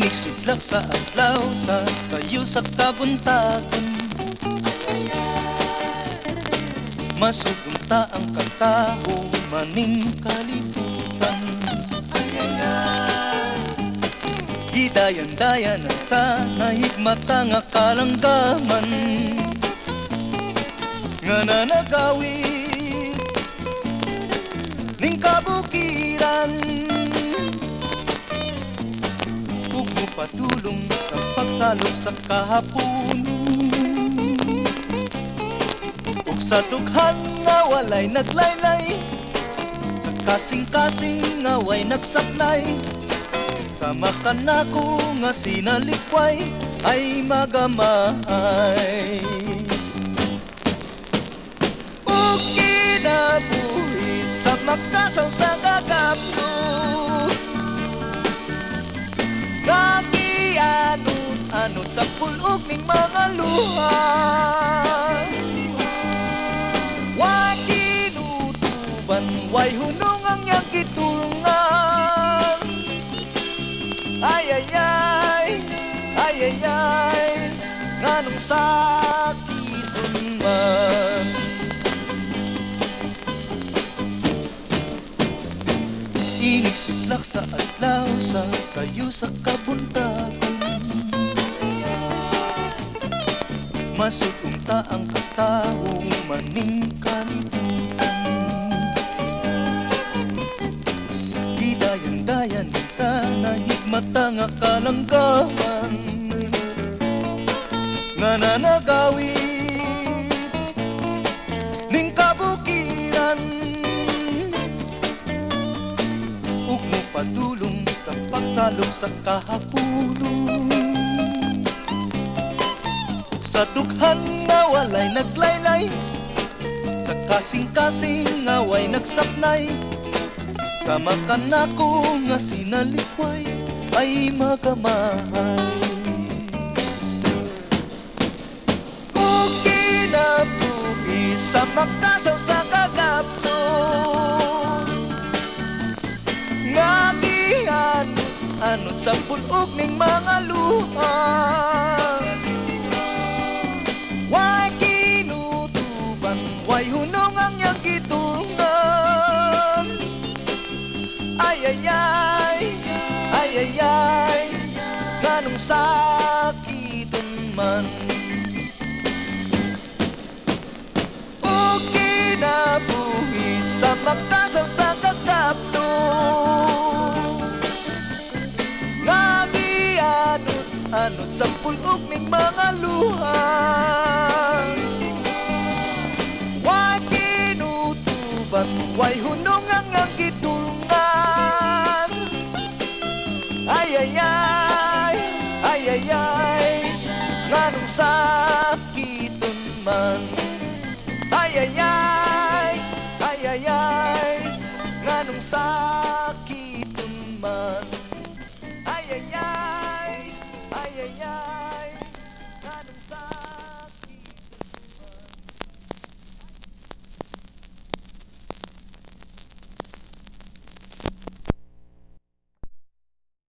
Inig sa adlaw sa sayo sa kabuntagon. Masugunta ang katao maning kalibutan. Gidayan-dayan ang tanahigmata nga kalanggaman nga nanagawi ning kabukiran. Ug patulong sa pagsalop sa kahapunon, ug sa dughan nga walay naglaylay, sa kasing-kasing nga way nagsaklay. Sama ka nako nga sinalikway ay magamay. Ug kinabuhi sa magkasaw sa gagapno, nagianod-anod sa pulog ning mga luha. Wa kinutuban, way hunong ang iyang gitulungan. Ay ay ay, ay ay ay, nganong sakit man. Inig siklak sa adlaw sa sayo sa kabuntagon. Masugunta ang katao maning kalibutan. Gidayan-dayan sa nahigmata nga kalanggaman nga nanagawi ning kabukiran. Ug mo padulong sa pagsalop sa kahapunon, sa dughan nga walay naglaylay, sa kasing-kasing nga way nagsapnay. Sama ka nako nga sinalikway ay magamay. Ug kinabuhi sa magkasaw sa kagapno, nga gianod-anod sa pulog ning mga luha. Way kinutuban, way hunong ang iyang gitulungan. Ay ay ay, ay ay ay, nganong sakiton man. Ug kinabuhi sa magkasaw sa kagapno, nga gianod-anod sa pulog ning mga luha. Way kinutuban, way hunong ang iyang gitulungan. Ay ay ay, ay ay ay, nganong sakiton man. Ay ay ay, ay ay ay, nganong sakiton man.